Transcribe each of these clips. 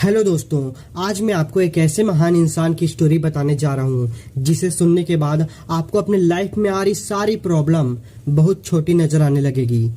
Hello दोस्तों, आज मैं आपको एक ऐसे महान इंसान की स्टोरी बताने जा रहा हूँ जिसे सुनने के बाद आपको अपने लाइफ में आ रही सारी प्रॉब्लम बहुत छोटी नजर आने लगेगी।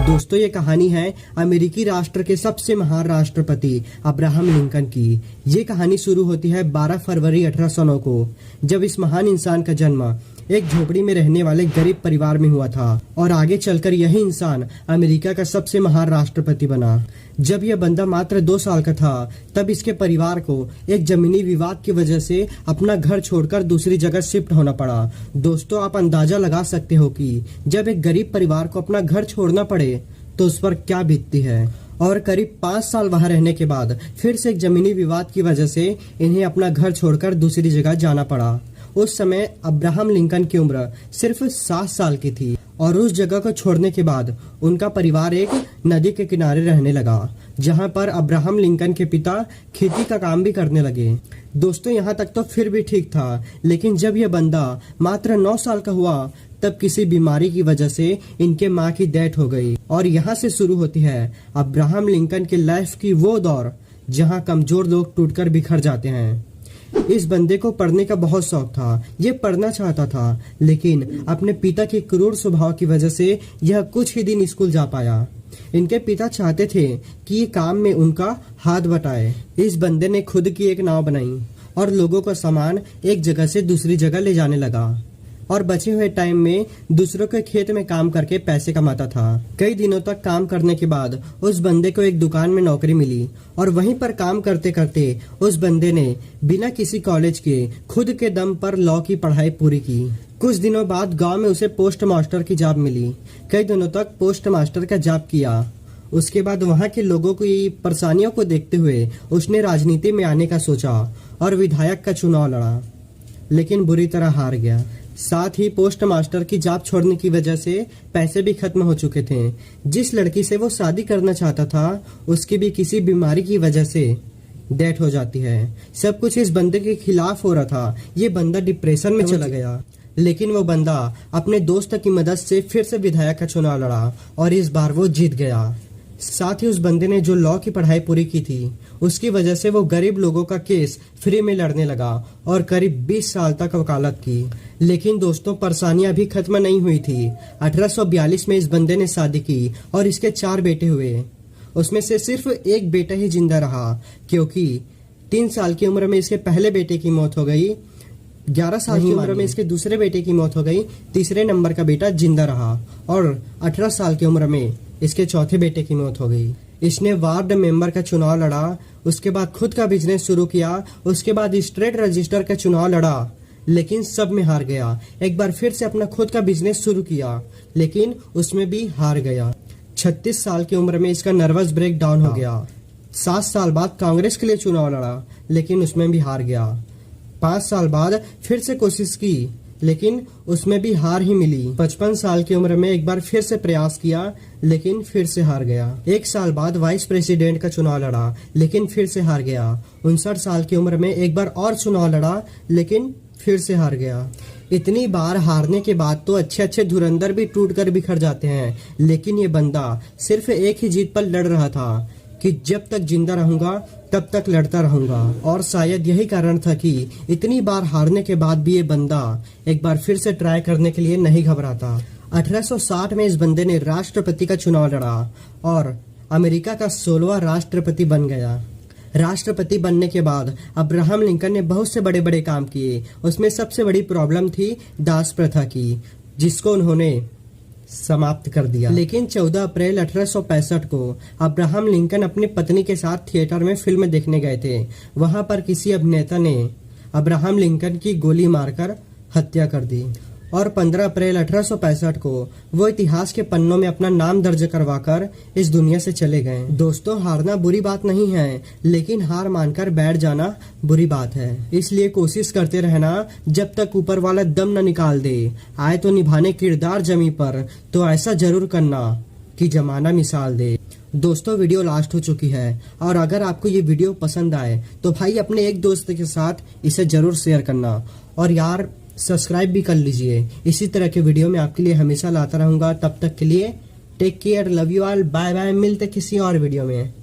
दोस्तों, ये कहानी है अमेरिकी राष्ट्र के सबसे महान राष्ट्रपति अब्राहम लिंकन की। ये कहानी शुरू होती है 12 फरवरी 1809 को, जब इस महान इंसान का जन्म एक झोपड़ी में रहने वाले गरीब परिवार में हुआ था और आगे चलकर यही इंसान अमेरिका का सबसे महान राष्ट्रपति बना। जब यह बंदा मात्र 2 साल का था, तब इसके परिवार को एक जमीनी विवाद की वजह से अपना घर छोड़कर दूसरी जगह शिफ्ट होना पड़ा। दोस्तों, आप अंदाजा लगा सकते हो कि जब एक गरीब परिवार को अपना घर छोड़ना पड़े तो उस पर क्या बीतती है। और करीब 5 साल वहां रहने के बाद फिर से एक जमीनी विवाद की वजह से इन्हें अपना घर छोड़कर दूसरी जगह जाना पड़ा। उस समय अब्राहम लिंकन की उम्र सिर्फ 7 साल की थी और उस जगह को छोड़ने के बाद उनका परिवार एक नदी के किनारे रहने लगा, जहां पर अब्राहम लिंकन के पिता खेती का काम भी करने लगे। दोस्तों, यहाँ तक तो फिर भी ठीक था, लेकिन जब यह बंदा मात्र 9 साल का हुआ तब किसी बीमारी की वजह से इनके माँ की डेथ हो गई। और यहाँ से शुरू होती है अब्राहम लिंकन के लाइफ की वो दौर जहाँ कमजोर लोग टूटकर बिखर जाते हैं। इस बंदे को पढ़ने का बहुत शौक था, ये पढ़ना चाहता था, लेकिन अपने पिता के क्रूर स्वभाव की वजह से यह कुछ ही दिन स्कूल जा पाया। इनके पिता चाहते थे कि ये काम में उनका हाथ बटाए। इस बंदे ने खुद की एक नाव बनाई और लोगों का सामान एक जगह से दूसरी जगह ले जाने लगा और बचे हुए टाइम में दूसरों के खेत में काम करके पैसे कमाता था। कई दिनों तक काम करने के बाद उस बंदे को एक दुकान में नौकरी मिली और वहीं पर काम करते करते उस बंदे ने बिना किसी कॉलेज के खुद के दम पर लॉ की पढ़ाई पूरी की। कुछ दिनों बाद गांव में उसे पोस्ट मास्टर की जॉब मिली। कई दिनों तक पोस्ट मास्टर का जॉब किया। उसके बाद वहाँ के लोगों की परेशानियों को देखते हुए उसने राजनीति में आने का सोचा और विधायक का चुनाव लड़ा, लेकिन बुरी तरह हार गया। साथ ही पोस्ट मास्टर की जॉब छोड़ने की वजह से पैसे भी खत्म हो चुके थे। जिस लड़की से वो शादी करना चाहता था उसकी भी किसी बीमारी की वजह से डेथ हो जाती है। सब कुछ इस बंदे के खिलाफ हो रहा था। ये बंदा डिप्रेशन में चला गया, लेकिन वो बंदा अपने दोस्त की मदद से फिर से विधायक का चुनाव लड़ा और इस बार वो जीत गया। साथ ही उस बंदे ने जो लॉ की पढ़ाई पूरी की थी उसकी वजह से वो गरीब लोगों का केस फ्री में लड़ने लगा और करीब 20 साल तक वकालत की। लेकिन दोस्तों, परेशानियां भी खत्म नहीं हुई थी। 1842 में इस बंदे ने शादी की और इसके 4 बेटे हुए। उसमें से सिर्फ एक बेटा ही जिंदा रहा, क्योंकि 3 साल की उम्र में इसके पहले बेटे की मौत हो गई। 11 साल की उम्र में इसके दूसरे बेटे की मौत हो गई। तीसरे नंबर का बेटा जिंदा रहा और 18 साल की उम्र में इसके चौथे बेटे की मौत हो गई। इसने वार्ड मेंबर का चुनाव लड़ा, उसके बाद खुद का बिजनेस शुरू किया, उसके बाद स्टेट रजिस्टर का चुनाव लड़ा, लेकिन सब में हार गया। एक बार फिर से अपना खुद का बिजनेस शुरू किया, लेकिन उसमें भी हार गया। 36 साल की उम्र में इसका नर्वस ब्रेक डाउन हो गया। 7 साल बाद कांग्रेस के लिए चुनाव लड़ा, लेकिन उसमें भी हार गया। 5 साल बाद फिर से कोशिश की, लेकिन उसमें भी हार ही मिली। 55 साल की उम्र में एक बार फिर से प्रयास किया, लेकिन फिर से हार गया। 1 साल बाद वाइस प्रेसिडेंट का चुनाव लड़ा, लेकिन फिर से हार गया। 59 साल की उम्र में एक बार और चुनाव लड़ा, लेकिन फिर से हार गया। इतनी बार हारने के बाद तो अच्छे अच्छे धुरंधर भी टूट कर बिखर जाते हैं, लेकिन ये बंदा सिर्फ एक ही जीत पर लड़ रहा था कि जब तक जिंदा रहूंगा तब तक लड़ता रहूंगा। और शायद यही कारण था कि इतनी बार हारने के बाद भी ये बंदा एक बार फिर से ट्राई करने के लिए नहीं घबराता। 1860 में इस बंदे ने राष्ट्रपति का चुनाव लड़ा और अमेरिका का 16वां राष्ट्रपति बन गया। राष्ट्रपति बनने के बाद अब्राहम लिंकन ने बहुत से बड़े बड़े काम किए। उसमें सबसे बड़ी प्रॉब्लम थी दास प्रथा की, जिसको उन्होंने समाप्त कर दिया। लेकिन 14 अप्रैल 1865 को अब्राहम लिंकन अपनी पत्नी के साथ थिएटर में फिल्म देखने गए थे। वहां पर किसी अभिनेता ने अब्राहम लिंकन की गोली मारकर हत्या कर दी और 15 अप्रैल 1865 को वो इतिहास के पन्नों में अपना नाम दर्ज करवाकर इस दुनिया से चले गए। दोस्तों, हारना बुरी बात नहीं है, लेकिन हार मानकर बैठ जाना बुरी बात है। इसलिए कोशिश करते रहना जब तक ऊपर वाला दम न निकाल दे। आए तो निभाने किरदार जमी पर, तो ऐसा जरूर करना कि जमाना मिसाल दे। दोस्तों, वीडियो लास्ट हो चुकी है और अगर आपको ये वीडियो पसंद आए तो भाई अपने एक दोस्त के साथ इसे जरूर शेयर करना और यार सब्सक्राइब भी कर लीजिए। इसी तरह के वीडियो मैं आपके लिए हमेशा लाता रहूंगा। तब तक के लिए take care, love you all, bye bye, मिलते किसी और वीडियो में।